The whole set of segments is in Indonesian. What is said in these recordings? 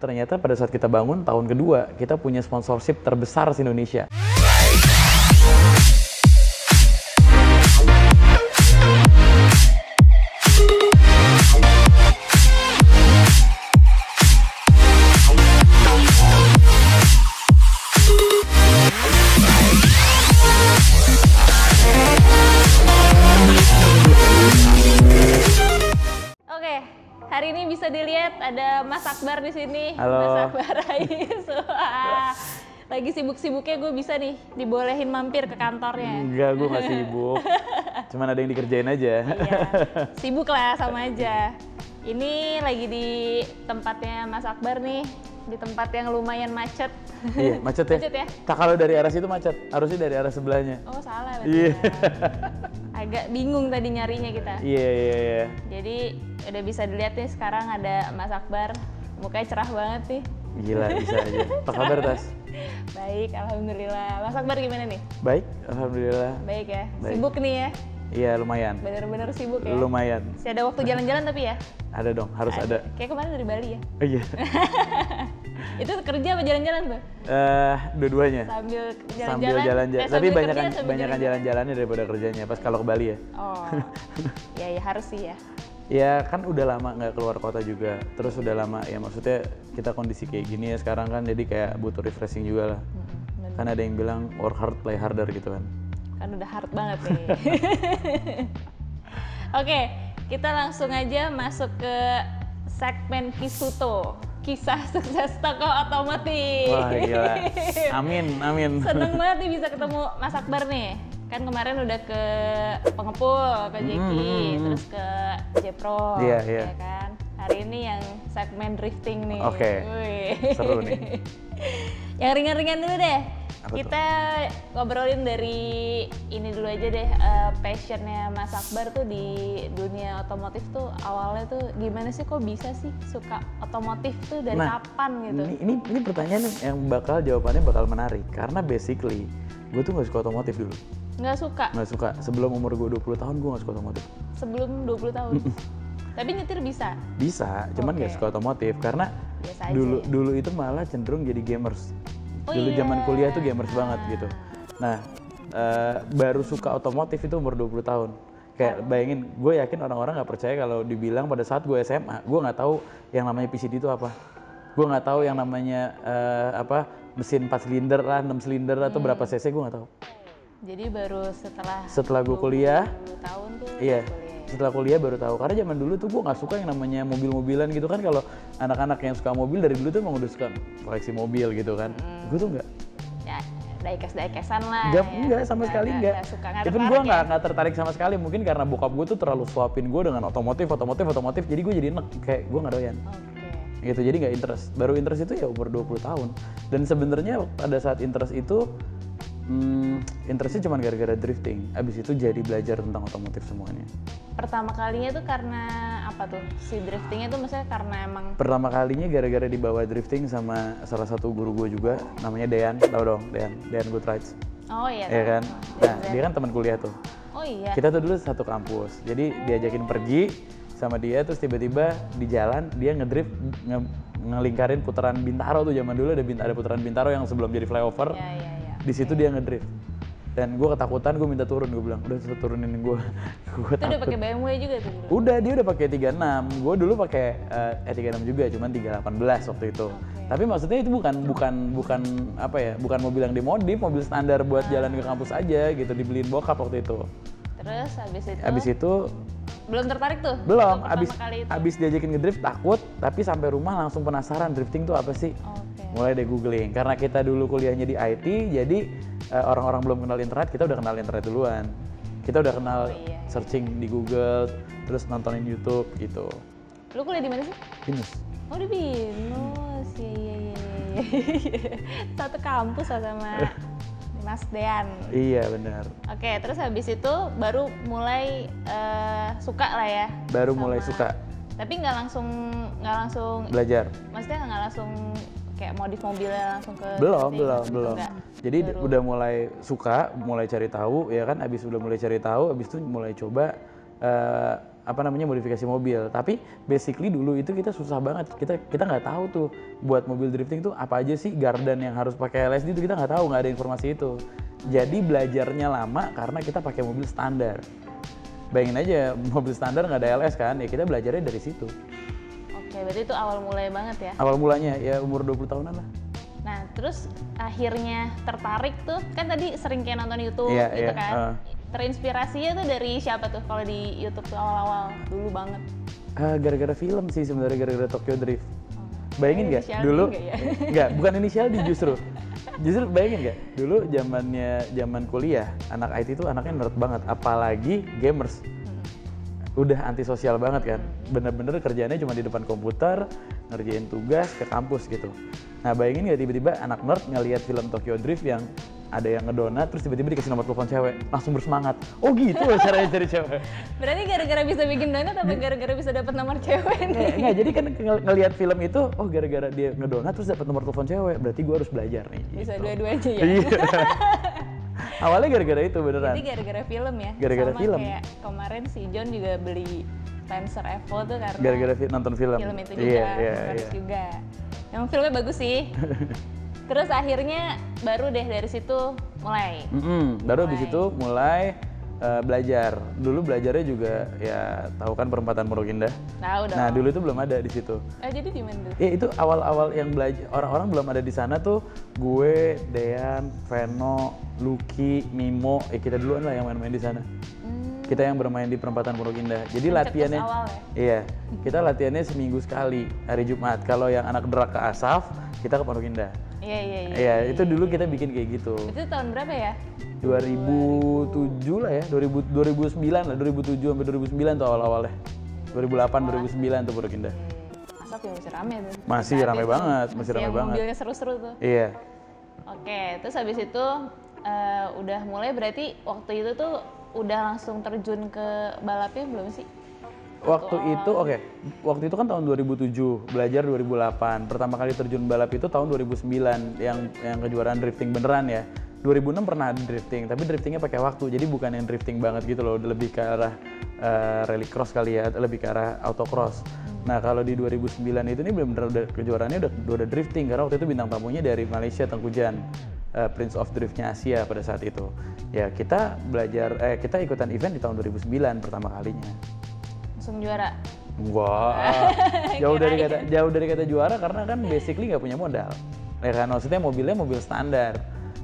ternyata pada saat kita bangun tahun kedua, kita punya sponsorship terbesar di Indonesia. Hari ini bisa dilihat ada Mas Akbar di sini. Halo. Mas Akbar Rais. Wah, lagi sibuk-sibuknya gue bisa nih dibolehin mampir ke kantornya. Enggak, gue nggak sibuk. Cuman ada yang dikerjain aja. Iya, sibuk lah sama aja. Ini lagi di tempatnya Mas Akbar nih, di tempat yang lumayan macet. Iya, macet ya? Macet ya? Tak, kalau dari arah situ macet, harusnya dari arah sebelahnya. Oh salah berarti. Iya. Agak bingung tadi nyarinya kita. Iya. Jadi udah bisa dilihat nih sekarang ada Mas Akbar, mukanya cerah banget nih. Gila, bisa aja. Apa kabar, Tas? Baik, alhamdulillah. Mas Akbar gimana nih? Baik, alhamdulillah. Baik ya. Baik. Sibuk nih ya? Iya, lumayan. Bener-bener sibuk ya? Lumayan. Masih ada waktu jalan-jalan tapi ya? Ada dong, harus ada. Kayak kemarin dari Bali ya? Oh, iya. Itu kerja apa jalan-jalan tuh? Dua-duanya. Sambil jalan-jalan? Sambil jalan-jalan. Tapi sambil banyakan kerja, sambil jalan-jalan. jalan-jalannya daripada kerjanya pas kalau ke Bali ya. Oh, ya harus sih ya. Ya kan udah lama nggak keluar kota juga, terus udah lama ya maksudnya kita kondisi kayak gini ya sekarang kan, jadi kayak butuh refreshing juga lah. Bener. Kan ada yang bilang work hard play harder gitu kan. Kan udah hard banget nih. Oke, kita langsung aja masuk ke segmen Kisuto, kisah sukses toko otomotif. Wah gila, amin. Seneng banget nih bisa ketemu Mas Akbar nih. Kan kemarin udah ke Pengepul, ke Jeki, terus ke Jepro, Iya. ya kan. Hari ini yang segmen drifting nih. Oke. Wih. Seru nih. Yang ringan-ringan dulu deh. Apa Kita ngobrolin dari ini dulu aja deh, passionnya Mas Akbar tuh di dunia otomotif tuh awalnya tuh gimana sih, kok bisa sih suka otomotif tuh dari kapan gitu? Ini pertanyaan yang jawabannya bakal menarik karena basically gue tuh nggak suka otomotif dulu. Nggak suka? Nggak suka, sebelum umur gue 20 tahun gue nggak suka otomotif. Sebelum 20 tahun? Tapi nyetir bisa? Bisa, cuman nggak suka otomotif karena biasa aja ya? dulu itu malah cenderung jadi gamers. Oh Dulu iya. zaman kuliah tuh gamers banget gitu. Nah, baru suka otomotif itu umur 20 tahun. Kayak bayangin, gue yakin orang-orang nggak percaya kalau dibilang pada saat gue SMA, gue nggak tahu yang namanya PCD itu apa. Gue nggak tahu yang namanya mesin 4 silinder lah, 6 silinder atau berapa cc, gue nggak tahu. Jadi baru Setelah gue kuliah, 20 tahun tuh iya. kuliah. Setelah kuliah baru tahu, karena zaman dulu tuh gue nggak suka yang namanya mobil-mobilan gitu kan. Kalau anak-anak yang suka mobil dari dulu tuh emang udah suka koleksi mobil gitu kan. Gue tuh nggak. Ya, diecast-diecasan lah. Enggak sama sekali enggak. Suka Even gue nggak tertarik sama sekali, mungkin karena bokap gue tuh terlalu suapin gue dengan otomotif, jadi gue jadi enek, kayak gue nggak doyan. Oke. Gitu, jadi nggak interest. Baru interest itu ya umur 20 tahun. Dan sebenarnya pada saat interest itu, interestnya cuma gara-gara drifting. Abis itu jadi belajar tentang otomotif semuanya. Pertama kalinya tuh karena apa tuh? Si driftingnya tuh maksudnya karena emang Pertama kalinya gara-gara dibawa drifting sama salah satu guru gue juga, namanya Dean, tau dong, Dean Goodrides. oh iya Ya kan? Nah, dia kan teman kuliah tuh. Oh iya. Kita tuh dulu satu kampus, jadi diajakin pergi sama dia, terus tiba-tiba di jalan dia ngedrift ngelingkarin putaran Bintaro tuh. Zaman dulu ada putaran Bintaro yang sebelum jadi flyover. Iya. Di situ dia ngedrift. Dan gue ketakutan, gue minta turun, gue bilang udah turunin gue. Gue Itu udah takut. pakai BMW juga tuh dulu. Udah, dia udah pakai 36. Gue dulu pakai 36 juga, cuman 318 waktu itu. Tapi maksudnya itu bukan apa ya? Bukan mobil yang dimodif, mobil standar buat jalan ke kampus aja gitu, dibeliin bokap waktu itu. Terus Abis itu belum tertarik tuh? belum, Waktu pertama kali itu? abis diajakin ngedrift takut, tapi sampai rumah langsung penasaran drifting tuh apa sih. Oke. Mulai deh googling, karena kita dulu kuliahnya di IT, jadi orang-orang belum kenal internet, kita udah kenal internet duluan. Kita udah kenal searching di Google, terus nontonin YouTube gitu. Lu kuliah di mana sih? Binus. Oh di Binus, iya. Satu kampus lah sama Mas Dean. Iya benar. Oke, terus habis itu baru mulai suka lah ya. Baru mulai suka. Tapi nggak langsung Belajar. maksudnya nggak langsung kayak modif mobilnya langsung ke Belum. enggak. Jadi udah mulai suka, mulai cari tahu ya kan. Abis udah mulai cari tahu, abis itu mulai coba modifikasi mobil. Tapi basically dulu itu kita susah banget. Kita nggak tahu tuh buat mobil drifting tuh apa aja sih gardan yang harus pakai LSD itu kita nggak tahu, nggak ada informasi itu. Jadi belajarnya lama karena kita pakai mobil standar. Bayangin aja mobil standar nggak ada LS kan, ya kita belajarnya dari situ. Oke, berarti itu awal mulai banget ya? Awal mulanya ya umur 20 tahunan lah. Nah, terus akhirnya tertarik tuh, kan tadi sering kayak nonton YouTube gitu kan. Terinspirasinya tuh dari siapa tuh kalau di YouTube tuh awal-awal dulu banget? Gara-gara film sih sebenarnya, gara-gara Tokyo Drift. Bayangin nggak dulu? Ya? Nggak, bukan inisial di justru. Justru bayangin nggak? Dulu zaman kuliah, anak IT itu anaknya nerd banget, apalagi gamers. Udah antisosial banget kan, bener-bener kerjaannya cuma di depan komputer, ngerjain tugas ke kampus gitu. Nah bayangin nggak tiba-tiba anak nerd ngelihat film Tokyo Drift yang ada yang ngedonat, terus tiba-tiba dikasih nomor telepon cewek, langsung bersemangat. Oh gitu caranya cari cewek. Berarti gara-gara bisa bikin donat apa gara-gara bisa dapat nomor cewek nih? Nggak, jadi kan ngelihat film itu, oh gara-gara dia ngedonat terus dapat nomor telepon cewek, berarti gue harus belajar nih. Bisa gitu. dua-duanya ya? Iya. Awalnya gara-gara itu beneran. Jadi gara-gara film ya? Gara-gara sama film. Kayak kemarin si John juga beli Lancer Evo tuh karena gara-gara nonton film. Film itu juga, Iya. juga. Yang filmnya bagus sih. Terus akhirnya baru deh dari situ mulai. Baru habis itu mulai belajar. Dulu belajarnya juga ya tahu kan perempatan Pondok Indah. Tahu dong. Nah dulu itu belum ada di situ. Jadi di mana tuh? Ya itu awal-awal yang belajar, orang-orang belum ada di sana tuh. Gue, Dean, Veno, Lucky, Mimo, kita duluan lah yang main-main di sana. Kita yang bermain di perempatan Pondok Indah. Jadi latihannya, awal ya? Iya, kita latihannya seminggu sekali hari Jumat. Kalau yang anak derak ke Asaf, kita ke Pondok Indah. Iya. Itu dulu kita bikin kayak gitu. Itu tahun berapa ya? 2007 lah ya, 2009 lah, 2007 sampai 2009 tuh awal-awalnya. 2008, 2009 tuh Pondok Indah. Asap ya masih rame tuh. Masih rame banget, masih rame yang banget. Mobilnya seru-seru tuh. Iya. Oke, terus habis itu udah mulai berarti waktu itu tuh udah langsung terjun ke balapnya belum sih? Waktu itu kan tahun 2007, belajar 2008. Pertama kali terjun balap itu tahun 2009 yang kejuaraan drifting beneran ya. 2006 pernah drifting, tapi driftingnya pakai waktu, jadi bukan yang drifting banget gitu loh, lebih ke arah rallycross kali ya, lebih ke arah autocross. Nah kalau di 2009 itu nih benar-benar udah kejuaraannya udah drifting, karena waktu itu bintang tamunya dari Malaysia, Tengku Jan, Prince of Driftnya Asia pada saat itu. Ya kita kita ikutan event di tahun 2009 pertama kalinya. Langsung juara? Wah, jauh dari kata juara karena kan basically nggak punya modal. Ya kan, maksudnya mobilnya mobil standar.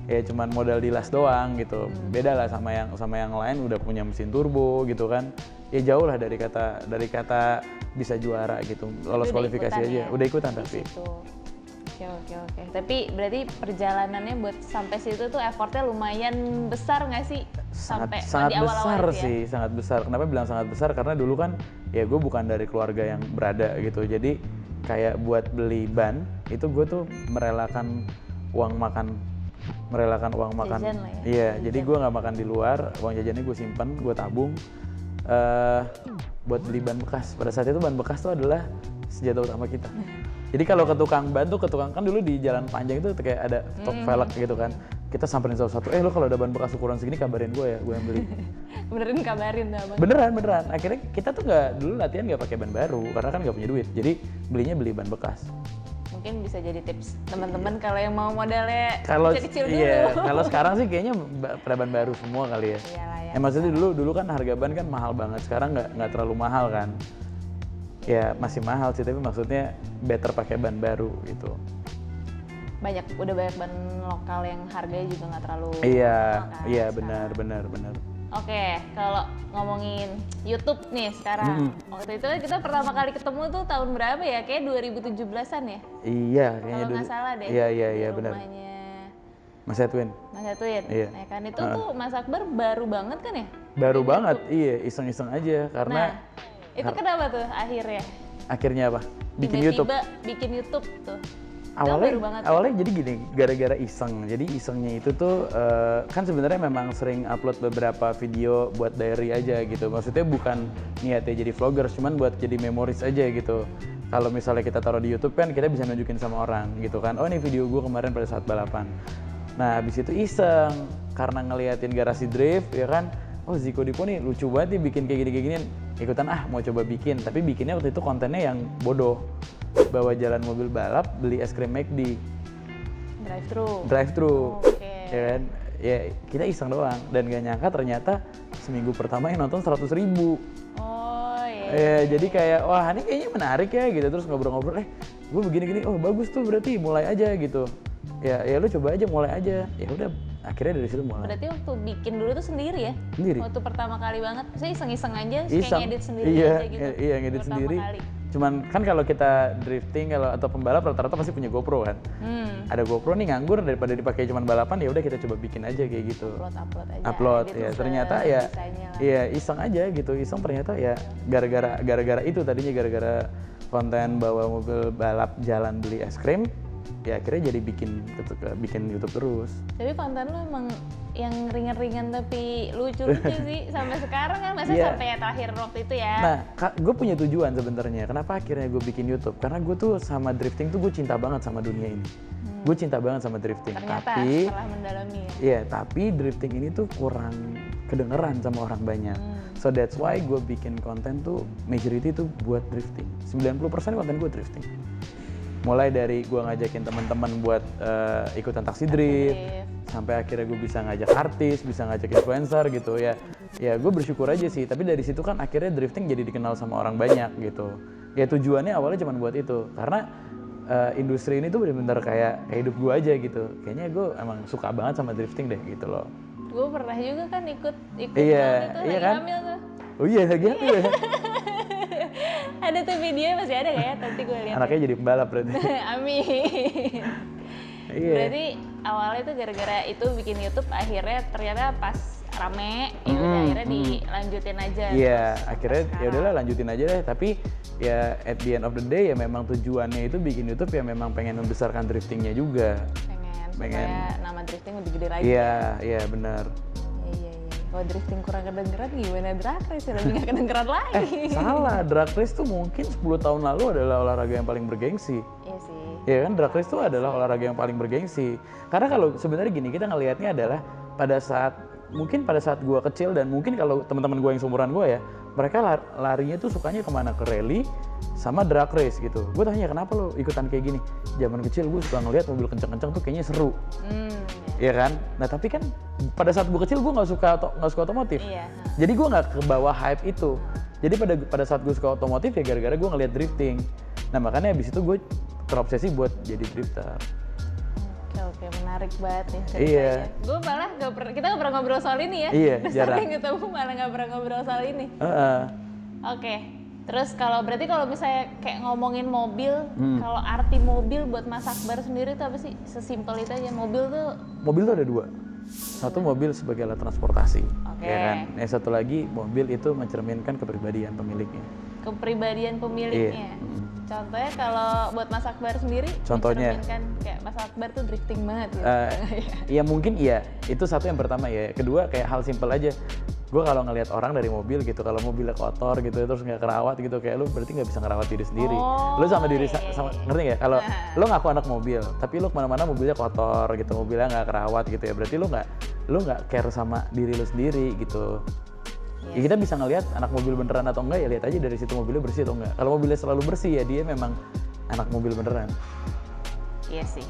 Ya cuman modal di las doang gitu. Beda lah sama yang lain udah punya mesin turbo gitu kan. Ya jauh lah dari kata bisa juara gitu. Lolos kualifikasi aja. Ya? Udah ikutan tapi. Oke. Tapi berarti perjalanannya buat sampai situ tuh effortnya lumayan besar nggak sih? Sangat di awal-awal besar sih, sangat besar. Kenapa bilang sangat besar? Karena dulu kan ya gue bukan dari keluarga yang berada gitu. Jadi kayak buat beli ban itu gue tuh merelakan uang makan. Jajan lah ya? Iya, jadi gue nggak makan di luar. Uang jajannya gue simpan, gue tabung buat beli ban bekas. Pada saat itu ban bekas tuh adalah senjata utama kita. Jadi kalau ke tukang ban tuh, kan dulu di jalan panjang itu kayak ada stok velg gitu kan. Kita samperin satu-satu, lo kalau ada ban bekas ukuran segini kabarin gue ya, gue yang beli. Beneran kabarin tuh abang? Beneran. Akhirnya kita tuh dulu latihan nggak pakai ban baru, karena kan nggak punya duit. Jadi beli ban bekas. Mungkin bisa jadi tips teman-teman kalau yang mau modalnya kecil-kecil dulu. Iya, kalau sekarang sih kayaknya pada ban baru semua kali ya. Iyalah ya. Maksudnya dulu kan harga ban kan mahal banget, sekarang nggak terlalu mahal kan. Ya masih mahal sih, tapi maksudnya better pakai ban baru gitu. Udah banyak ban lokal yang harganya juga nggak terlalu Iya, benar. Oke, kalau ngomongin YouTube nih sekarang, waktu itu kita pertama kali ketemu tuh tahun berapa ya? Kayak 2017-an ya? Iya, kayaknya kalau nggak salah deh. Iya, benar. Rumahnya Mas Edwin. Iya. Nah kan itu tuh Mas Akbar baru banget kan ya? Baru banget, iya, iseng-iseng aja karena. Nah, itu kenapa tuh akhirnya? Akhirnya apa? Bikin Tiba-tiba YouTube. bikin YouTube tuh. Awalnya jadi gini, gara-gara iseng. Jadi isengnya itu tuh kan sebenarnya memang sering upload beberapa video buat diary aja gitu. Maksudnya bukan niatnya jadi vlogger, cuman buat jadi memories aja gitu. Kalau misalnya kita taruh di YouTube kan kita bisa nunjukin sama orang gitu kan. Oh ini video gue kemarin pada saat balapan. Nah habis itu iseng karena ngeliatin Garasi Drift ya kan. Oh Ziko Dipo nih lucu banget nih bikin kayak gini. ikutan mau coba bikin, tapi bikinnya waktu itu kontennya yang bodoh. Bawa jalan mobil balap, beli es krim McD. Drive-thru. Oke. Ya kan? Ya kita iseng doang dan gak nyangka ternyata seminggu pertama yang nonton 100.000. Oh iya. Ya jadi kayak wah ini kayaknya menarik ya gitu, terus ngobrol-ngobrol gue begini-gini, oh bagus tuh berarti mulai aja gitu. Ya lu coba aja, mulai aja. Ya udah akhirnya dari situ mulai. Berarti waktu bikin dulu tuh sendiri ya? Sendiri. Waktu pertama kali banget, saya iseng-iseng aja, kayak ngedit sendiri iya, aja gitu. Iya, ngedit Pertama sendiri. kali. Cuman kan kalau kita drifting atau pembalap rata-rata pasti punya GoPro kan. Ada GoPro nih nganggur, daripada dipakai cuman balapan ya udah kita coba bikin aja kayak gitu. Upload aja. Upload ya. Ternyata ya iya iseng aja gitu. Iseng ternyata ya gara-gara itu tadinya gara-gara konten bawa mobil balap jalan beli es krim. Ya akhirnya jadi bikin YouTube terus. Tapi konten lu emang yang ringan-ringan tapi lucu-lucu sih sampai sekarang kan, masa sampai terakhir waktu itu ya. Nah, gue punya tujuan sebenarnya. Kenapa akhirnya gue bikin YouTube? Karena gue tuh sama drifting tuh gue cinta banget sama dunia ini. Gue cinta banget sama drifting. Ternyata tapi setelah mendalami ya. Iya, tapi drifting ini tuh kurang kedengeran sama orang banyak. So that's why gue bikin konten tuh majority tuh buat drifting. 90% konten gue drifting. Mulai dari gue ngajakin teman-teman buat ikutan taksi drift, sampai akhirnya gue bisa ngajak artis, bisa ngajak influencer gitu ya. Ya gue bersyukur aja sih. Tapi dari situ kan akhirnya drifting jadi dikenal sama orang banyak gitu. Ya tujuannya awalnya cuma buat itu, karena industri ini tuh bener-bener kayak hidup gue aja gitu. Kayaknya gue emang suka banget sama drifting deh gitu loh. Gue pernah juga kan ikut iya kan? hamil tuh. Oh iya lagi hamil ya. Ada tuh videonya, masih ada gak ya? Nanti gue lihat. Anaknya jadi pembalap berarti. Amin. Iya. Berarti awalnya tuh gara-gara itu bikin YouTube, akhirnya ternyata pas rame, ya udah akhirnya dilanjutin aja. Iya, akhirnya ya udahlah lanjutin aja deh. Tapi ya at the end of the day ya memang tujuannya itu bikin YouTube ya memang pengen membesarkan driftingnya juga. Pengen supaya nama drifting lebih gede lagi. Iya benar. Iya. Kalau drifting kurang kedengeran gimana drag race ya lebih gak kedengeran lagi. Salah, drag race tuh mungkin 10 tahun lalu adalah olahraga yang paling bergengsi. Iya sih. Ya kan, drag race tuh adalah olahraga yang paling bergengsi. Karena kalau sebenarnya gini, kita ngelihatnya adalah pada saat gue kecil dan mungkin kalau teman-teman gue yang seumuran gue ya, mereka larinya tuh sukanya kemana, ke rally sama drag race gitu. Gue tanya kenapa lo ikutan kayak gini? Zaman kecil gue suka ngelihat mobil kencang-kencang tuh kayaknya seru. Iya kan? Nah tapi kan pada saat gue kecil gue nggak suka otomotif. Iya. Jadi gue nggak kebawa hype itu. Jadi pada saat gue suka otomotif ya gara-gara gue ngelihat drifting. Nah makanya abis itu gue terobsesi buat jadi drifter. Oke, menarik banget nih ceritanya. Iya. Gue malah kita nggak pernah ngobrol soal ini ya. Iya, jarang. Sering ketemu malah nggak pernah ngobrol soal ini. Oke. Terus berarti kalau misalnya kayak ngomongin mobil, kalau arti mobil buat Mas Akbar sendiri itu apa sih? Sesimpel itu aja. Mobil tuh ada dua. Satu, mobil sebagai alat transportasi. Oke. Ya kan? Yang satu lagi, mobil itu mencerminkan kepribadian pemiliknya. Kepribadian pemiliknya. Iya. Contohnya kalau buat Mas Akbar sendiri, contohnya kan kayak Mas Akbar tuh drifting banget gitu. Ya mungkin iya, itu satu yang pertama ya. Kedua kayak hal simpel aja. Gue kalau ngelihat orang dari mobil gitu, kalau mobilnya kotor gitu terus nggak kerawat gitu, kayak lu berarti nggak bisa ngerawat diri sendiri. Lu sama diri sama, ngerti nggak? Kalau lu ngaku anak mobil, tapi lu kemana-mana mobilnya kotor gitu, mobilnya nggak kerawat gitu ya, berarti lu nggak care sama diri lu sendiri gitu. Ya kita bisa ngelihat anak mobil beneran atau enggak ya lihat aja dari situ mobilnya bersih atau enggak. Kalau mobilnya selalu bersih ya dia memang anak mobil beneran. Iya sih.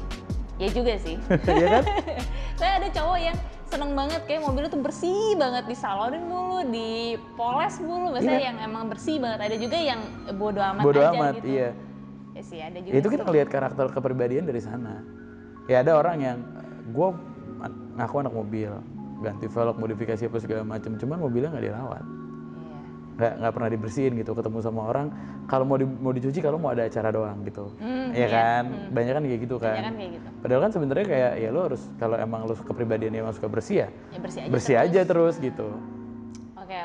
Ya juga sih. Iya kan? Saya ada cowok yang seneng banget kayak mobilnya tuh bersih banget, disalonin mulu, dipoles mulu, maksudnya yang emang bersih banget. Ada juga yang bodo amat aja gitu. Iya. Ya sih ada juga. Itu kita ngelihat karakter kepribadian dari sana. Ya ada orang yang gue ngaku anak mobil, ganti velg, modifikasi apa segala macam, cuman mobilnya nggak dirawat. Nggak pernah dibersihin gitu, ketemu sama orang kalau mau dicuci kalau mau ada acara doang gitu. Kan banyak kan kayak gitu kan. Padahal kan sebenarnya kayak ya lo harus, kalau emang lo kepribadiannya emang suka bersih ya bersih aja terus gitu. Oke.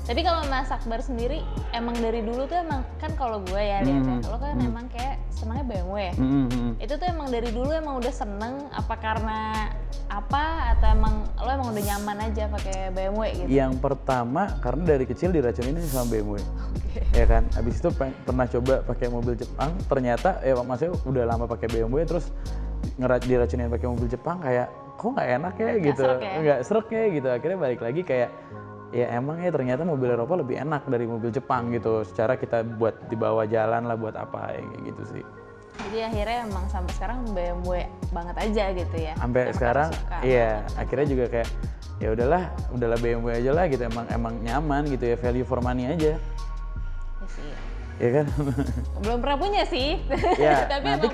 Tapi kalau Mas Akbar sendiri emang dari dulu tuh emang kan, kalau gue ya lihat lo kan emang kayak senangnya BMW ya. Itu tuh emang dari dulu emang udah seneng apa karena apa, atau emang lo emang udah nyaman aja pakai BMW gitu? Yang pertama karena dari kecil diracunin sama BMW. Ya kan, habis itu pernah coba pakai mobil Jepang, ternyata maksudnya udah lama pakai BMW terus diracunin pakai mobil Jepang, kayak kok nggak enak ya gitu, nggak srek ya gitu. Akhirnya balik lagi kayak ya emang ya ternyata mobil Eropa lebih enak dari mobil Jepang gitu. Secara kita buat dibawa jalan lah, buat apa ya, kayak gitu sih. Jadi akhirnya emang sampai sekarang BMW banget aja gitu ya. Sampai sekarang iya, akhirnya juga kayak ya udahlah BMW aja lah gitu, emang nyaman gitu ya, value for money aja. Ya sih. Ya kan? Belum pernah punya sih. Ya, tapi nanti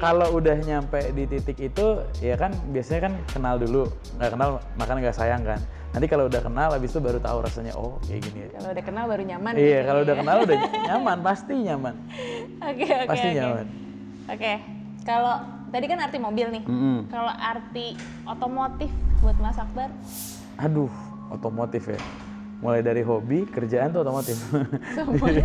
kalau udah nyampe di titik itu ya kan biasanya kan kenal dulu, nggak kenal makanya nggak sayang kan. Nanti kalau udah kenal habis itu baru tahu rasanya, oh kayak gini ya. Kalau udah kenal baru nyaman. Iya, kalau udah kenal udah nyaman, pasti nyaman. Oke. Pasti nyaman. Oke. Kalau tadi kan arti mobil nih. Kalau arti otomotif buat Mas Akbar? Aduh, otomotif ya. Mulai dari hobi, kerjaan tuh otomotif. Semuanya.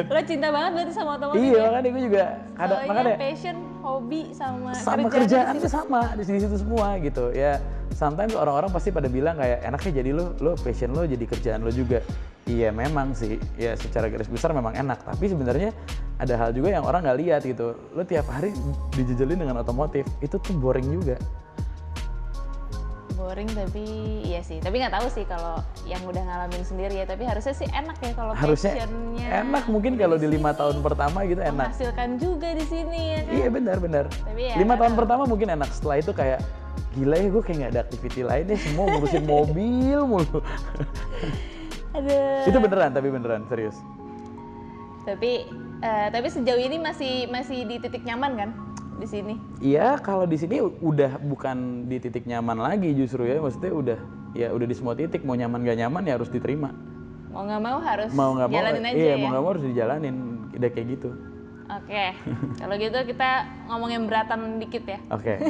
Lo cinta banget berarti sama otomotif? Iya, ya? makanya gue juga makanya passion, hobi sama kerjaan tuh sama di situ semua gitu. Ya, sometimes orang-orang pasti pada bilang kayak enaknya jadi lo passion lo jadi kerjaan lo juga. Iya memang sih, ya secara garis besar memang enak. Tapi sebenarnya ada hal juga yang orang nggak lihat gitu. Lo tiap hari dijejelin dengan otomotif, itu tuh boring juga. Boring tapi iya sih, tapi nggak tahu sih kalau yang udah ngalamin sendiri ya, tapi harusnya sih enak ya kalau passionnya enak mungkin kalau di 5 tahun pertama gitu enak, menghasilkan juga di sini ya kan. Iya benar tapi ya 5 tahun pertama mungkin enak, setelah itu kayak gila ya gue kayak nggak ada aktiviti lain deh, semua ngurusin mobil mulu. Aduh. Itu beneran serius. Tapi sejauh ini masih di titik nyaman kan di sini? Iya, kalau di sini udah bukan di titik nyaman lagi justru ya, maksudnya udah di semua titik, mau nyaman gak nyaman ya harus diterima. Mau nggak mau harus jalanin aja iya, ya? mau nggak mau harus dijalanin, udah kayak gitu. Oke, kalau gitu kita ngomongin beratan dikit ya. Oke.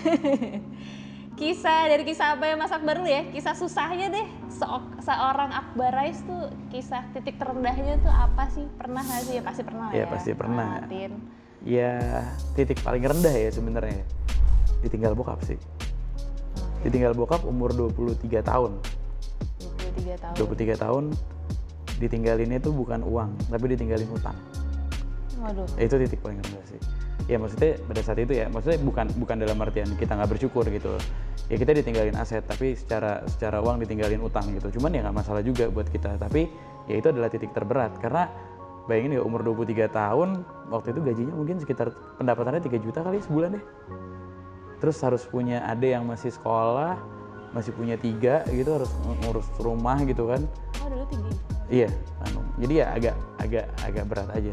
Dari kisah apa ya Mas Akbar dulu ya, kisah susahnya deh, seorang Akbarais tuh kisah titik terendahnya tuh apa sih? Pernah nggak sih? Ya pasti pernah ya. Iya pasti pernah. Ngalamin. Ya titik paling rendah ya sebenarnya ditinggal bokap sih. Ditinggal bokap umur 23 tahun. 23 tahun ditinggalinnya tuh bukan uang, tapi ditinggalin utang. Waduh. Itu titik paling rendah sih. Ya maksudnya pada saat itu ya, maksudnya bukan dalam artian kita nggak bersyukur gitu. Ya kita ditinggalin aset, tapi secara uang ditinggalin utang gitu. Cuman ya nggak masalah juga buat kita. Tapi ya itu adalah titik terberat karena bayangin ya umur 23 tahun, waktu itu gajinya mungkin sekitar pendapatannya 3 juta kali sebulan deh. Terus harus punya adik yang masih sekolah, masih punya 3 gitu, harus ngurus rumah gitu kan. Oh dulu tinggi? Iya, jadi ya agak berat aja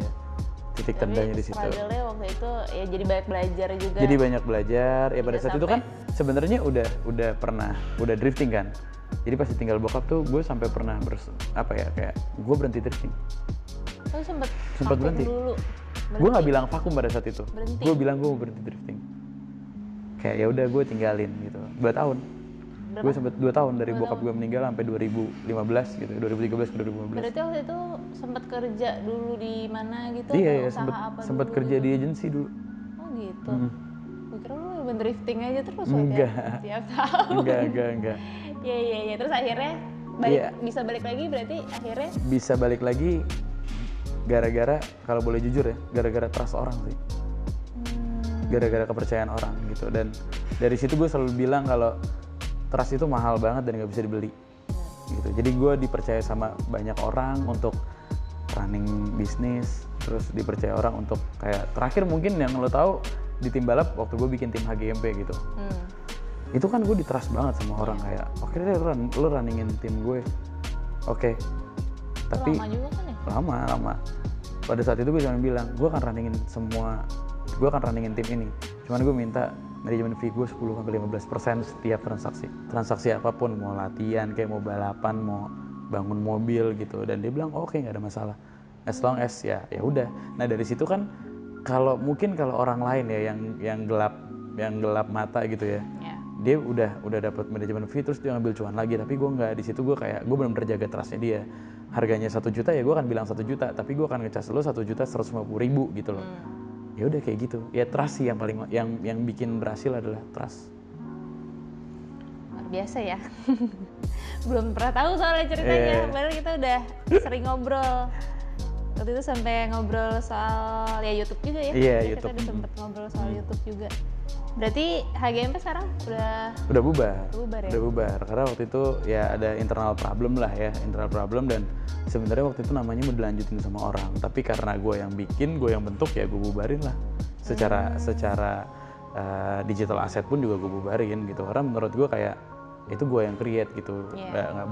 titik terendahnya di situ. Struggle-nya waktu itu ya jadi banyak belajar juga. Jadi banyak belajar, ya pada saat itu kan sebenarnya udah drifting kan. Jadi pas tinggal bokap tuh gue sampai pernah kayak gue berhenti drifting. Oh, sempat berhenti. Gue nggak bilang vakum pada saat itu. Gue bilang gue mau berhenti drifting. Kayak ya udah gue tinggalin gitu. 2 tahun. Gue sempat 2 tahun dari bokap gue meninggal sampai 2015 gitu, 2013 ke 2015. Berarti waktu itu sempat kerja dulu di mana gitu? Iya, sempat kerja di agensi dulu. Oh gitu. Gue kira lu main drifting aja terus tiap tahun. Enggak. Iya. Terus akhirnya bisa balik lagi, berarti akhirnya? Bisa balik lagi gara-gara, kalau boleh jujur ya, gara-gara trust orang sih. Gara-gara kepercayaan orang gitu. Dan dari situ gue selalu bilang kalau trust itu mahal banget dan nggak bisa dibeli gitu. Jadi gue dipercaya sama banyak orang untuk running bisnis, terus dipercaya orang untuk kayak terakhir mungkin yang lo tahu di tim balap waktu gue bikin tim HGMP gitu. Itu kan gue ditrust banget sama orang kayak oke deh lo runningin tim gue. Oke. Tapi lama juga kan ya? Lama. Pada saat itu gue cuma bilang gue akan runningin tim ini. Cuman gue minta manajemen fee gue 10-15% setiap transaksi apapun, mau latihan kayak mau balapan, mau bangun mobil gitu. Dan dia bilang oke, nggak ada masalah as long as ya udah. Nah dari situ kan kalau orang lain ya yang gelap mata gitu ya, dia udah dapat manajemen fee terus dia ngambil cuan lagi, tapi gue nggak. Di situ gue kayak gue benar-benar jaga trustnya dia. Harganya 1 juta ya gue akan bilang 1 juta, tapi gue akan ngecas lo 1.150.000 gitu loh. Ya udah kayak gitu. Ya trust sih yang paling yang bikin berhasil adalah trust. Luar biasa ya. Belum pernah tahu soalnya ceritanya. Padahal kita udah sering ngobrol. waktu itu sampai ngobrol soal ya YouTube juga ya. Iya, Kita YouTube. udah sempet ngobrol soal YouTube juga. Berarti HGMP sekarang Udah bubar. bubar ya? Udah bubar karena waktu itu ya ada internal problem lah ya, internal problem, dan sebenarnya waktu itu namanya mau dilanjutin sama orang, tapi karena gue yang bikin, gue yang bentuk, ya gue bubarin lah. Secara digital asset pun juga gue bubarin gitu, karena menurut gue kayak itu gue yang create gitu. Iya.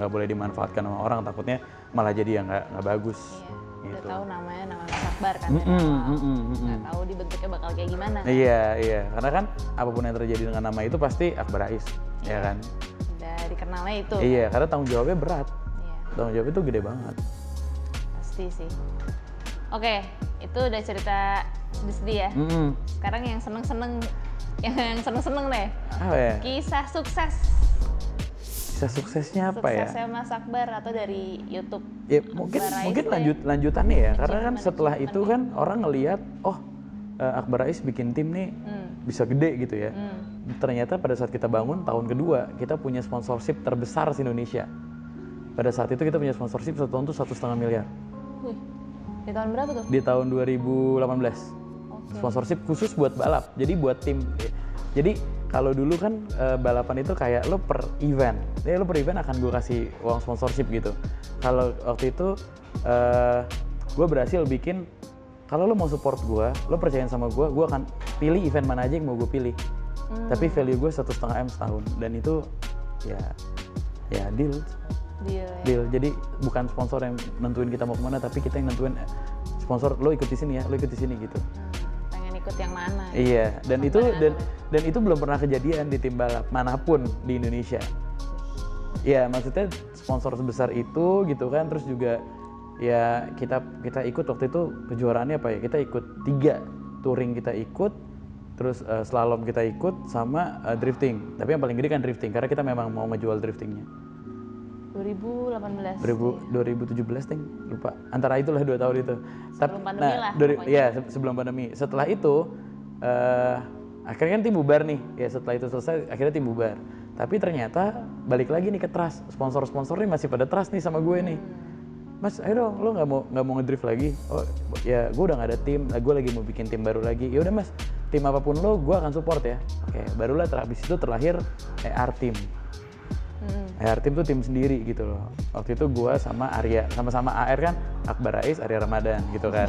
nggak boleh dimanfaatkan sama orang, takutnya malah jadi yang nggak bagus. Iya. Gitu. Udah tahu namanya nama Mas Akbar kan dari awal. Nggak tahu dibentuknya bakal kayak gimana. Iya, karena kan apapun yang terjadi dengan nama itu pasti Akbar Rais, ya kan? Udah dikenalnya itu. Iya, karena tanggung jawabnya berat. Iya, Tanggung jawab itu gede banget. pasti sih. Oke, itu udah cerita sedih-sedih ya. Sekarang yang seneng-seneng deh. Apa ya? Kisah sukses. Kisah suksesnya apa ya? Suksesnya Mas Akbar atau dari YouTube. Ya mungkin lanjutannya ya, karena kan setelah itu kan orang ngelihat, oh Akbar Rais bikin tim nih bisa gede gitu ya. Ternyata pada saat kita bangun tahun kedua, kita punya sponsorship terbesar di Indonesia. Pada saat itu kita punya sponsorship satu tahun tuh 1,5 miliar. Wih, di tahun berapa tuh? Di tahun 2018. Sponsorship khusus buat balap, jadi buat tim. Jadi kalau dulu kan balapan itu kayak lo per event, ya lo per event akan gue kasih uang sponsorship gitu. Kalau waktu itu gue berhasil bikin, kalau lo mau support gue, lo percayain sama gue akan pilih event mana aja yang mau gue pilih. Tapi value gue 1,5 M setahun, dan itu ya deal. Deal. Jadi bukan sponsor yang nentuin kita mau kemana, tapi kita yang nentuin sponsor, lo ikut di sini ya, lo ikut di sini gitu. Pengen ikut yang mana? Iya, dan itu belum pernah kejadian di tim balap manapun di Indonesia. Ya maksudnya sponsor sebesar itu gitu kan, terus juga ya kita ikut waktu itu kejuaraannya apa ya? Kita ikut 3 touring, kita ikut, terus slalom kita ikut, sama drifting. Tapi yang paling gede kan drifting, karena kita memang mau ngejual driftingnya. 2018. 2017 ting, lupa. Antara itulah 2 tahun itu. Sebelum pandemi lah, pokoknya. Ya sebelum pandemi. Setelah itu akhirnya kan tim bubar nih. Ya setelah itu selesai akhirnya tim bubar. Tapi ternyata balik lagi nih ke trust. Sponsor-sponsor nih masih pada trust nih sama gue nih. Mas, ayo dong, lo nggak mau ngedrift lagi? Oh ya, gue udah nggak ada tim. Gue lagi mau bikin tim baru lagi. Ya udah mas, tim apapun lo, gue akan support ya. Oke, barulah habis itu terlahir ER Team. ER Team tuh tim sendiri gitu loh. Waktu itu gue sama Arya, sama-sama AR kan, Akbar Rais, Arya Ramadan gitu kan.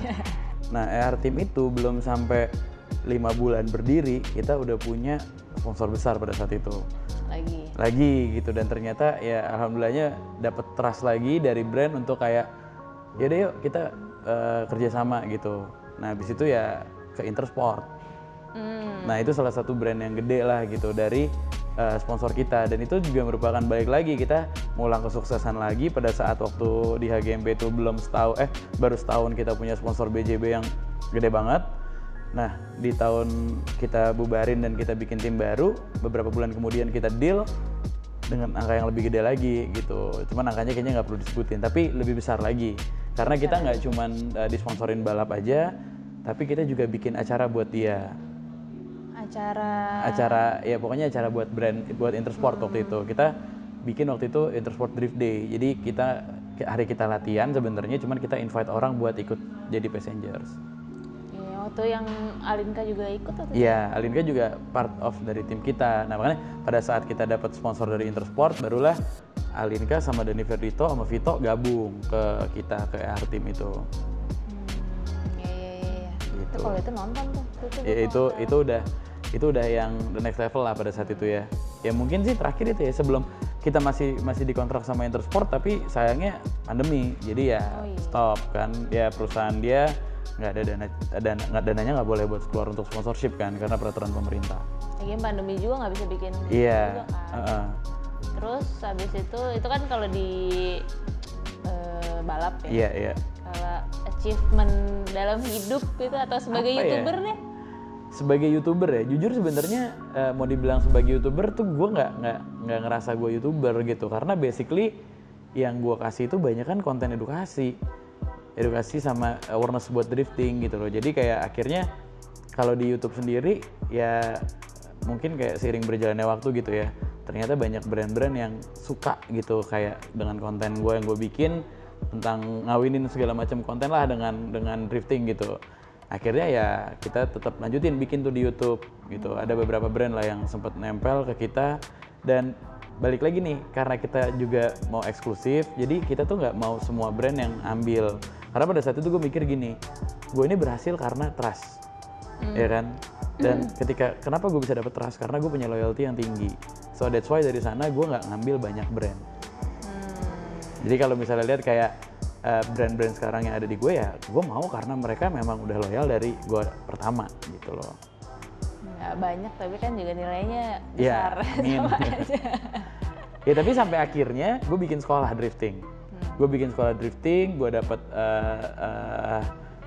Nah ER Team itu belum sampai 5 bulan berdiri, kita udah punya sponsor besar pada saat itu. Lagi gitu, dan ternyata ya alhamdulillahnya dapet trust lagi dari brand untuk kayak, yaudah yuk kita kerjasama gitu. Nah habis itu ya ke Intersport. Nah itu salah satu brand yang gede lah gitu dari sponsor kita, dan itu juga merupakan balik lagi kita ngulang kesuksesan lagi pada saat waktu di HGMP itu baru setahun kita punya sponsor BJB yang gede banget. Nah di tahun kita bubarin dan kita bikin tim baru, beberapa bulan kemudian kita deal dengan angka yang lebih gede lagi gitu. Cuman angkanya kayaknya nggak perlu disebutin, tapi lebih besar lagi karena kita nggak cuman disponsorin balap aja, tapi kita juga bikin acara buat dia. Acara ya pokoknya acara buat buat Intersport. Waktu itu kita bikin waktu itu Intersport Drift Day. Jadi hari kita latihan sebenarnya, cuman kita invite orang buat ikut jadi passengers. Iya, waktu yang Alinka juga ikut atau? Iya, Alinka juga part of dari tim kita. Nah makanya pada saat kita dapat sponsor dari Intersport, barulah Alinka sama Dani Ferdito sama Vito gabung ke kita, ke ER Team itu. Iya. Gitu. Kalau itu nonton tuh. Itu udah yang the next level lah pada saat itu ya. Ya mungkin sih terakhir itu ya, sebelum kita masih dikontrak sama Intersport, tapi sayangnya pandemi, jadi ya stop kan. Ya perusahaan dia nggak ada dananya nggak boleh buat keluar untuk sponsorship kan, karena peraturan pemerintah. Lagi pandemi juga nggak bisa bikin Iya. juga kan. Terus habis itu kan kalau di balap ya. Iya. Kalau achievement dalam hidup gitu atau sebagai Apa YouTuber ya? deh. Sebagai YouTuber ya, jujur sebenarnya mau dibilang sebagai YouTuber tuh gue nggak ngerasa gue YouTuber gitu, karena basically yang gue kasih itu banyak kan konten edukasi sama awareness buat drifting gitu loh. Jadi kayak akhirnya kalau di YouTube sendiri ya mungkin kayak seiring berjalannya waktu gitu ya, ternyata banyak brand-brand yang suka gitu kayak dengan konten gue yang gue bikin, tentang ngawinin segala macam konten lah dengan drifting gitu. Akhirnya ya kita tetap lanjutin bikin tuh di YouTube gitu. Ada beberapa brand lah yang sempat nempel ke kita, dan balik lagi nih karena kita juga mau eksklusif, jadi kita tuh nggak mau semua brand yang ambil. Karena pada saat itu gue mikir gini, gue ini berhasil karena trust, ya kan? Dan kenapa gue bisa dapet trust? Karena gue punya loyalty yang tinggi. So that's why dari sana gue nggak ngambil banyak brand. Jadi kalau misalnya lihat kayak brand-brand sekarang yang ada di gue, ya gue mau karena mereka memang udah loyal dari gue pertama gitu loh. Nggak banyak tapi kan juga nilainya Ya, besar. amin. Sama aja. Ya tapi sampai akhirnya gue bikin sekolah drifting. Gue bikin sekolah drifting, gue dapet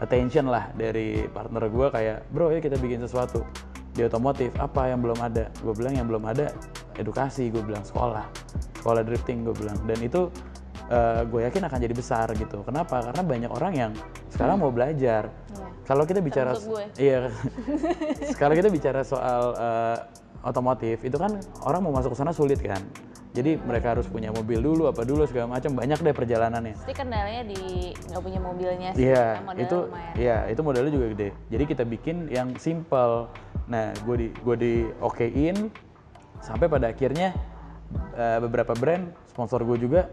attention lah dari partner gue kayak, bro ya kita bikin sesuatu di otomotif, apa yang belum ada? Gue bilang yang belum ada edukasi, gue bilang sekolah drifting gue bilang, dan itu gue yakin akan jadi besar gitu. Kenapa? Karena banyak orang yang sekarang mau belajar. Kalau kita bicara, iya, kalau kita bicara soal otomotif itu kan orang mau masuk ke sana sulit kan. Jadi mereka harus punya mobil dulu, apa dulu segala macam, banyak deh perjalanannya. Pasti kendalanya di nggak punya mobilnya sih. Iya, Lumayan. itu modalnya juga gede. Jadi kita bikin yang simple. Nah, gue di okein sampai pada akhirnya beberapa brand sponsor gue juga,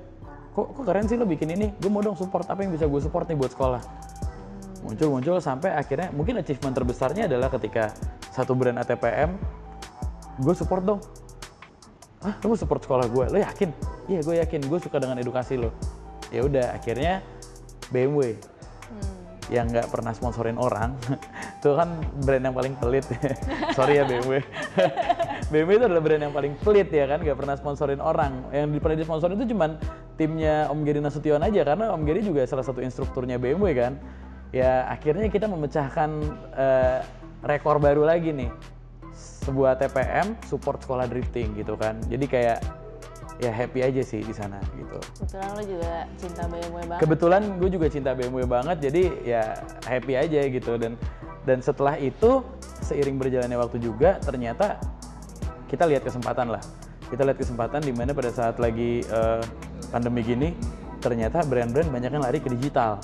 kok keren sih lo bikin ini, gue mau dong support, apa yang bisa gue support nih buat sekolah. Muncul sampai akhirnya mungkin achievement terbesarnya adalah ketika satu brand ATPM, gue support dong. Ah, lo mau support sekolah gue, lo yakin? Iya, gue yakin, gue suka dengan edukasi lo. Ya udah, akhirnya BMW yang nggak pernah sponsorin orang, itu kan brand yang paling pelit. Sorry ya BMW. BMW itu adalah brand yang paling pelit ya kan, nggak pernah sponsorin orang. Yang pernah disponsorin itu cuman timnya Om Geri Nasution aja, karena Om Geri juga salah satu instrukturnya BMW kan. Ya akhirnya kita memecahkan rekor baru lagi nih, sebuah TPM support sekolah drifting gitu kan. Jadi kayak ya happy aja sih di sana gitu. Kebetulan lo juga cinta BMW banget. Kebetulan gue juga cinta BMW banget, jadi ya happy aja gitu. Dan setelah itu seiring berjalannya waktu juga ternyata kita lihat kesempatan lah. Kita lihat kesempatan di mana pada saat lagi pandemi gini ternyata brand-brand banyak yang lari ke digital.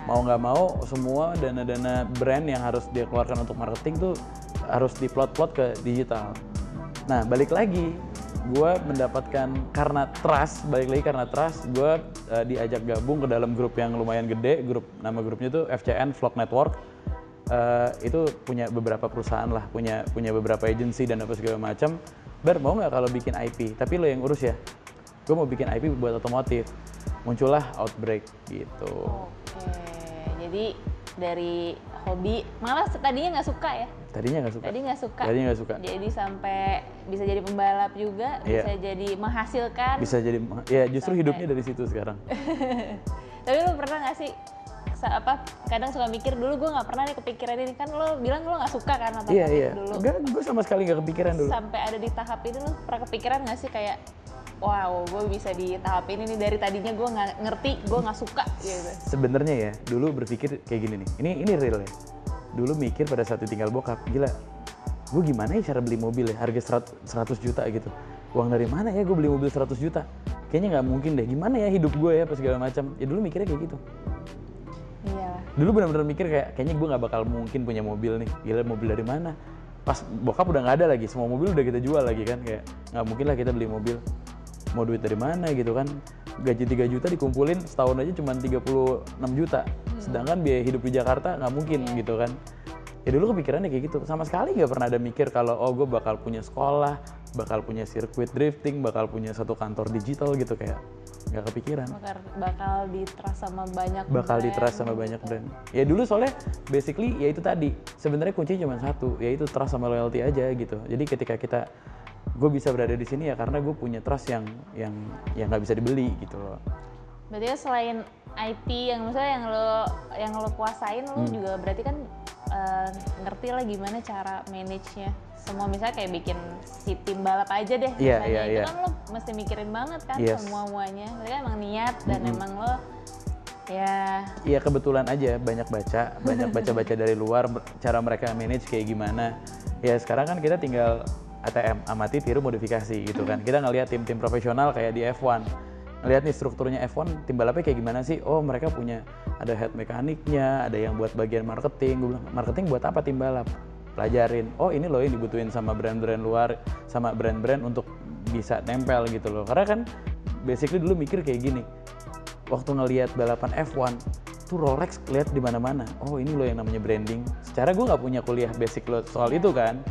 Mau nggak mau semua dana-dana brand yang harus dia keluarkan untuk marketing tuh harus diplot-plot ke digital. Nah balik lagi, gue mendapatkan karena trust, gue diajak gabung ke dalam grup yang lumayan gede. Nama grupnya tuh FCN Vlog Network. Itu punya beberapa perusahaan lah, punya beberapa agency dan apa segala macam. Bar, mau nggak kalau bikin IP, tapi lo yang urus ya. Gue mau bikin IP buat otomotif. Muncullah Outbreak gitu. Oke, jadi dari hobi, malah tadinya nggak suka ya? Tadinya nggak suka. Jadi sampai bisa jadi pembalap juga, bisa jadi menghasilkan. Bisa jadi, ya justru hidupnya dari situ sekarang. Tapi lo pernah nggak sih, kadang suka mikir, dulu gue nggak pernah nih kepikiran ini, kan lo bilang lo nggak suka kan otomotif dulu. Iya, gue sama sekali nggak kepikiran dulu. Sampai ada di tahap ini lo pernah kepikiran nggak sih kayak, wow, gue bisa di tahap ini nih, dari tadinya gue nggak ngerti, gue nggak suka gitu. Sebenarnya ya, dulu berpikir kayak gini nih, ini real ya. Dulu mikir pada saat ditinggal bokap, gila, gue gimana ya cara beli mobil ya, harga 100 juta gitu. Uang dari mana ya gue beli mobil 100 juta? Kayaknya nggak mungkin deh, gimana ya hidup gue ya, apa segala macam. Ya dulu mikirnya kayak gitu. Iya. Dulu benar-benar mikir kayaknya gue nggak bakal mungkin punya mobil nih, gila mobil dari mana? Pas bokap udah nggak ada lagi, semua mobil udah kita jual lagi kan, kayak nggak mungkin lah kita beli mobil. Mau duit dari mana gitu kan, gaji 3 juta dikumpulin setahun aja cuma 36 juta, sedangkan biaya hidup di Jakarta nggak mungkin gitu kan. Ya dulu kepikirannya kayak gitu, sama sekali nggak pernah ada mikir kalau gue bakal punya sekolah, bakal punya sirkuit drifting, bakal punya satu kantor digital gitu, kayak nggak kepikiran. Bakal di-trust sama banyak brand. Ya dulu soalnya basically ya itu tadi, sebenarnya kuncinya cuma satu, yaitu trust sama loyalty aja gitu. Jadi ketika gue bisa berada di sini ya karena gue punya trust yang nggak bisa dibeli gitu loh. Berarti selain IT yang misalnya yang lo kuasain, lo juga berarti kan ngerti lah gimana cara manage-nya. Semua misalnya kayak bikin si tim balap aja deh, itu kan lo mesti mikirin banget kan semua-muanya. Berarti kan emang niat dan emang lo ya. Iya kebetulan aja banyak baca dari luar cara mereka manage kayak gimana. Ya sekarang kan kita tinggal ATM, amati tiru modifikasi gitu kan. Kita ngelihat tim-tim profesional kayak di F1 ngeliat nih strukturnya F1 tim balapnya kayak gimana sih. Oh mereka punya ada head mekaniknya, ada yang buat bagian marketing. Gue bilang marketing buat apa tim balap, pelajarin. Oh ini loh yang dibutuhin sama brand-brand luar, sama brand-brand untuk bisa nempel gitu loh. Karena kan basically dulu mikir kayak gini, waktu ngelihat balapan F1 tuh Rolex lihat di mana-mana. Oh ini loh yang namanya branding. Secara gue nggak punya kuliah basic lo soal itu kan.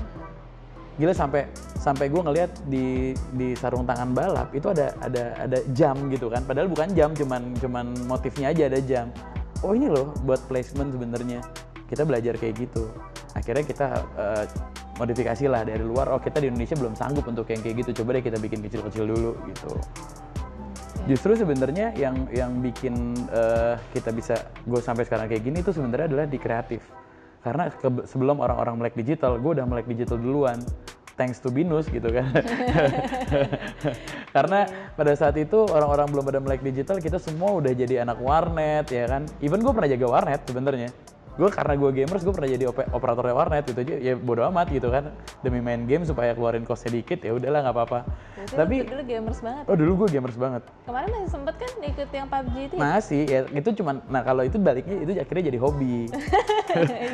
Gila sampai gue ngelihat di sarung tangan balap itu ada jam gitu kan. Padahal bukan jam, cuman motifnya aja ada jam. Oh ini loh buat placement sebenarnya. Kita belajar kayak gitu. Akhirnya kita modifikasi lah dari luar. Oh kita di Indonesia belum sanggup untuk yang kayak gitu. Coba deh kita bikin kecil-kecil dulu gitu. Justru sebenarnya yang bikin kita bisa gue sampai sekarang kayak gini itu sebenarnya adalah di kreatif. Karena sebelum orang-orang melek digital, gue udah melek digital duluan. Thanks to Binus gitu kan. Karena pada saat itu orang-orang belum pada melek digital, kita semua udah jadi anak warnet ya kan. Even gue pernah jaga warnet sebenarnya. Gue karena gue gamers, gue pernah jadi operatornya warnet gitu aja. Ya bodo amat gitu kan. Demi main game supaya keluarin costnya dikit, ya udahlah nggak apa-apa. Tapi dulu gamers banget. Oh dulu gue gamers banget. Kemarin masih sempet kan ikut yang PUBG itu ya? Masih, ya itu cuman, nah kalau itu baliknya itu akhirnya jadi hobi.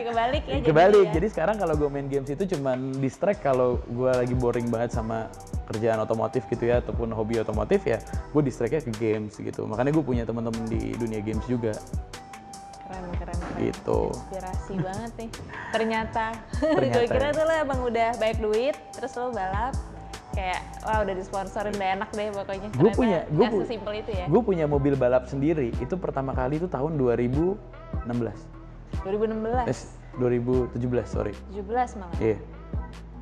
Kebalik ya. Kebalik, jadi sekarang kalau gue main games itu cuman distract kalau gue lagi boring banget sama kerjaan otomotif gitu ya, ataupun hobi otomotif ya, gue distractnya ke games gitu. Makanya gue punya teman-teman di dunia games juga. Keren. Gitu. Inspirasi banget nih. Ternyata. Gue kira tuh lo emang udah banyak duit, terus lo balap. Kayak, wah udah disponsorin, udah enak deh pokoknya. Gue sesimpel itu ya. Gue punya mobil balap sendiri, itu pertama kali itu tahun 2016. 2017, sorry. 17 malah. Iya.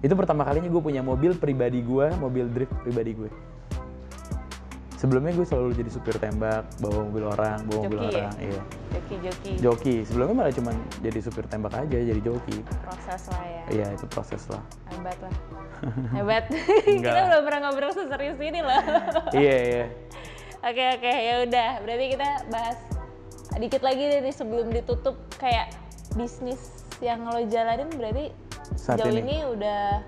Itu pertama kalinya gue punya mobil pribadi gue, mobil drift pribadi gue. Sebelumnya gue selalu jadi supir tembak, bawa mobil orang, joki, orang, iya. Joki. Sebelumnya malah cuma jadi supir tembak aja, jadi joki. Proses lah ya. Iya, itu proses lah. Hebat lah. Hebat. Kita belum pernah ngobrol seserius ini loh. Iya. Oke, ya udah. Berarti kita bahas dikit lagi deh nih sebelum ditutup, kayak bisnis yang lo jalanin berarti sejauh ini udah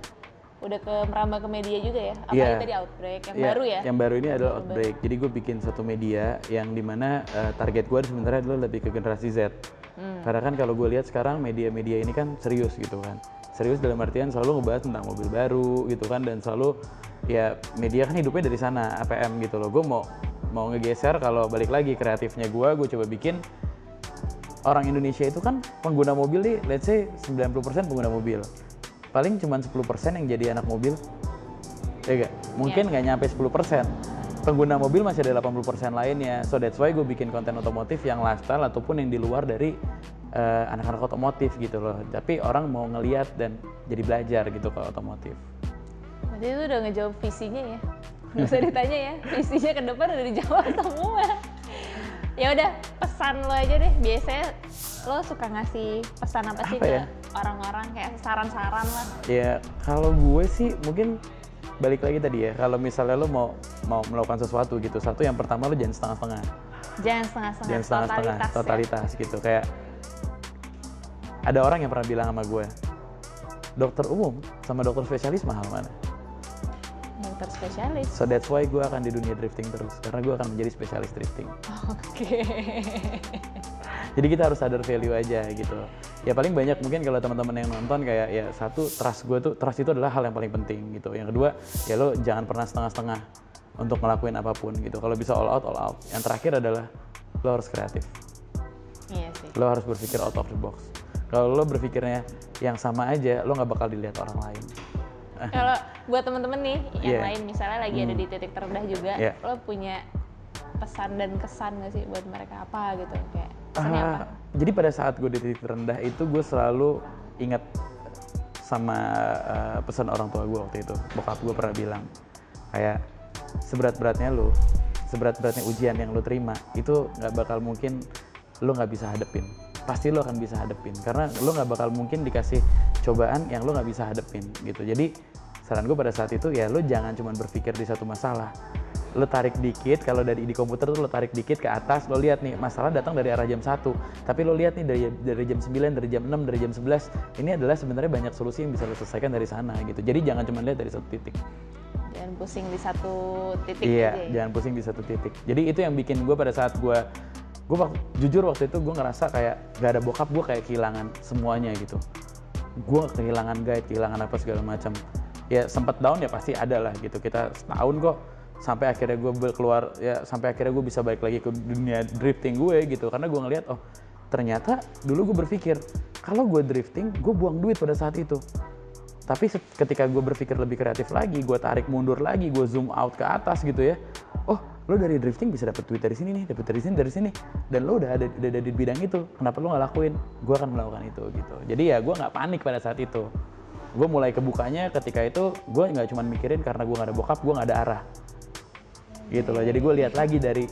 merambah ke media juga ya? Apalagi tadi Outbreak, yang baru ya? Yang baru ini adalah Outbreak. Jadi gue bikin satu media yang dimana target gue sebenarnya adalah lebih ke generasi Z. Karena kan kalau gue lihat sekarang media-media ini kan serius gitu kan. Serius dalam artian selalu ngebahas tentang mobil baru gitu kan, dan selalu ya media kan hidupnya dari sana, APM gitu loh. Gue mau ngegeser, kalau balik lagi kreatifnya gue coba bikin orang Indonesia itu kan pengguna mobil nih, let's say 90% pengguna mobil. Paling cuma 10% yang jadi anak mobil, ya gak? Mungkin nggak nyampe 10%. Pengguna mobil masih ada 80% lainnya. So that's why gue bikin konten otomotif yang lifestyle ataupun yang di luar dari anak-anak otomotif gitu loh. Tapi orang mau ngeliat dan jadi belajar gitu ke otomotif. Berarti itu udah ngejawab visinya ya? Nggak usah ditanya ya, visinya ke depan udah dijawab semua. Ya udah, pesan lo aja deh. Biasanya lo suka ngasih pesan apa sih ke orang-orang, kayak saran-saran lah? Ya kalau gue sih mungkin balik lagi tadi ya, kalau misalnya lo mau melakukan sesuatu gitu, satu yang pertama lo jangan setengah-setengah. Jangan setengah-setengah, totalitas ya? Gitu. Kayak ada orang yang pernah bilang sama gue, dokter umum sama dokter spesialis mahal mana? Dokter spesialis. So that's why gue akan di dunia drifting terus, karena gue akan menjadi spesialis drifting. Oke. Jadi kita harus sadar value aja gitu. Ya paling banyak mungkin kalau teman-teman yang nonton kayak ya satu, trust itu adalah hal yang paling penting gitu. Yang kedua ya lo jangan pernah setengah-setengah untuk ngelakuin apapun gitu. Kalau bisa all out. Yang terakhir adalah lo harus kreatif. Iya sih. Lo harus berpikir out of the box. Kalau lo berpikirnya yang sama aja, lo nggak bakal dilihat orang lain. Kalau buat temen-temen nih yang lain misalnya lagi ada di titik terendah juga, lo punya pesan dan kesan nggak sih buat mereka apa gitu, kayak pesannya apa? Jadi pada saat gue di titik terendah itu gue selalu ingat sama pesan orang tua gue waktu itu. Bokap gue pernah bilang kayak seberat-beratnya ujian yang lo terima itu nggak bakal mungkin lo nggak bisa hadepin. Pasti lo akan bisa hadepin karena lo nggak bakal mungkin dikasih cobaan yang lo nggak bisa hadepin gitu. Jadi saran gue pada saat itu ya lo jangan cuma berpikir di satu masalah, lo tarik dikit. Kalau di komputer tuh lo tarik dikit ke atas, lo lihat nih masalah datang dari arah jam 1, tapi lo lihat nih dari jam 9, dari jam 6, dari jam 11, ini adalah sebenarnya banyak solusi yang bisa lo selesaikan dari sana gitu. Jadi jangan cuma lihat dari satu titik. Jangan pusing di satu titik Iya, aja ya? jangan pusing di satu titik. Jadi itu yang bikin gue pada saat jujur waktu itu gue ngerasa kayak gak ada bokap, gue kayak kehilangan semuanya gitu. Gue kehilangan guide, kehilangan apa segala macam. Ya sempet down ya pasti ada lah gitu. Kita setahun kok sampai akhirnya gue keluar, ya sampai akhirnya gue bisa balik lagi ke dunia drifting gue gitu. Karena gue ngeliat, oh ternyata dulu gue berpikir kalau gue drifting, gue buang duit pada saat itu. Tapi ketika gue berpikir lebih kreatif lagi, gue tarik mundur lagi, gue zoom out ke atas gitu ya. Oh, lo dari drifting bisa dapet duit dari sini nih, dapet dari sini, dan lo udah ada di bidang itu. Kenapa lo nggak lakuin? Gue akan melakukan itu gitu. Jadi ya gue nggak panik pada saat itu. Gue mulai kebukanya ketika itu, gue nggak cuma mikirin karena gue nggak ada bokap, gue nggak ada arah. Gitu loh. Jadi gue lihat lagi dari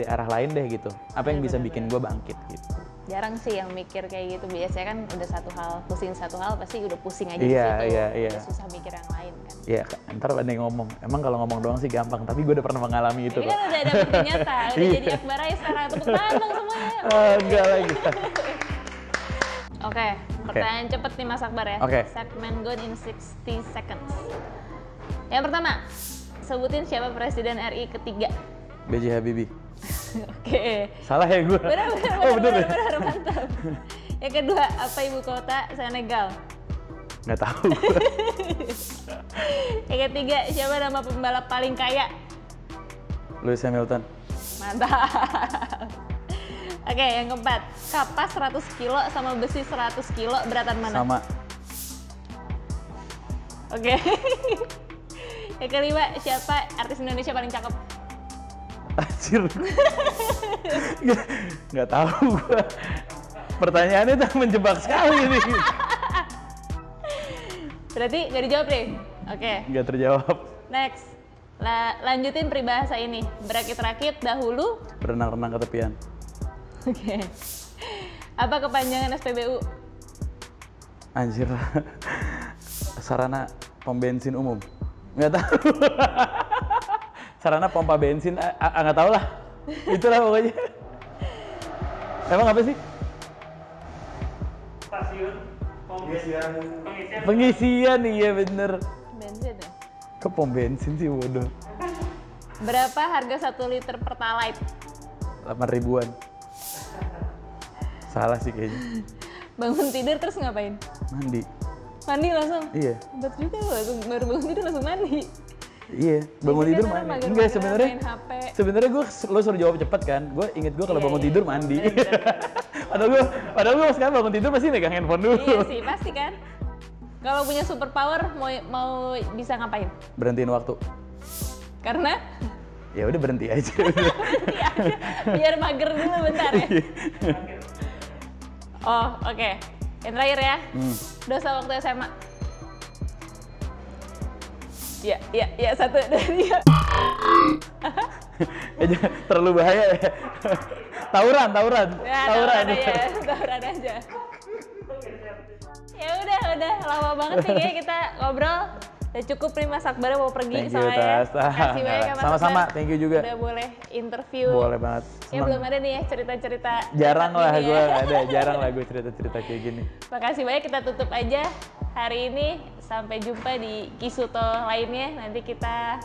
arah lain deh gitu. Apa yang bisa bikin gue bangkit gitu. Jarang sih yang mikir kayak gitu. Biasanya kan udah pusing satu hal pasti udah pusing aja Iya, di situ. iya. Udah susah mikir yang lain kan. Iya, ntar ada yang ngomong. Emang kalau ngomong doang sih gampang, tapi gue udah pernah mengalami itu Ini kok. kan udah ada bukti nyata, udah jadi Akbar aja sekarang. Tepuk tangan dong semuanya. Enggak lagi. Oke, pertanyaan cepet nih Mas Akbar ya. Oke. Segmen Gone in 60 Seconds. Yang pertama, sebutin siapa Presiden RI ketiga. B.J. Habibie. Oke. Salah ya gue? Benar, ya? mantap. Yang kedua, apa ibu kota Senegal? Nggak tahu gue. Yang ketiga, siapa nama pembalap paling kaya? Lewis Hamilton. Mantap. Oke, yang keempat, kapas 100 kilo sama besi 100 kilo beratan mana? Sama. Oke. Yang kelima, siapa artis Indonesia paling cakep? Anjir. Nggak tahu gue. Pertanyaannya tuh menjebak sekali nih. Berarti nggak dijawab deh? Oke. Nggak terjawab. Next. Lanjutin peribahasa ini. Berakit-rakit dahulu. Berenang-renang ke tepian. Oke. Apa kepanjangan SPBU? Anjir. Sarana pom bensin umum. Nggak tahu. Sarana pompa bensin, nggak tahu lah. Itulah pokoknya. Emang apa sih? Stasiun Pengisian, iya bener. Bensin ya? Kok pom bensin sih, bodoh. Berapa harga 1 liter Pertalite? 8 ribuan. Salah sih kayaknya. Bangun tidur terus ngapain? Mandi. Mandi langsung? Iya. Hebat juga lo, baru bangun tidur langsung mandi. Iya, bangun Biasanya tidur kan orang mandi. mager-mageran Enggak, sebenarnya main HP. sebenarnya gue lo suruh jawab cepet kan. Gue inget gue kalau Iya, bangun iya. tidur mandi. Bener. padahal gue sekarang bangun tidur pasti megang handphone dulu. Iya sih, pasti kan. Kalau punya super power mau bisa ngapain? Berhentiin waktu. Karena Ya udah berhenti aja. Iya, biar mager dulu bentar ya. Oh, oke. Yang terakhir ya. Dosa waktu SMA. Ya, 1, 2, 3. Terlalu bahaya ya. Tawuran. Ya, tawuran aja. Ya udah lama banget nih kayaknya kita ngobrol. Udah cukup nih Mas Akbar mau pergi Thank you, soalnya. Tas. Makasih banyak ya Mas Sama-sama, Akbar. thank you juga. Udah boleh interview. Boleh banget. Ya Senang. belum ada nih ya cerita-cerita. Jarang lah gini gue, ya. jarang lah gue cerita-cerita kayak gini. Makasih banyak, kita tutup aja hari ini. Sampai jumpa di Kisuto lainnya. Nanti kita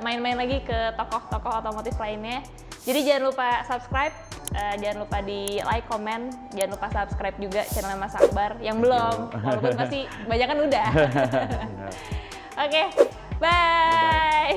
main-main lagi ke tokoh-tokoh otomotif lainnya. Jadi jangan lupa subscribe, jangan lupa di like, komen, jangan lupa subscribe juga channel Mas Akbar yang belum, walaupun pasti banyak kan udah. Oke, bye.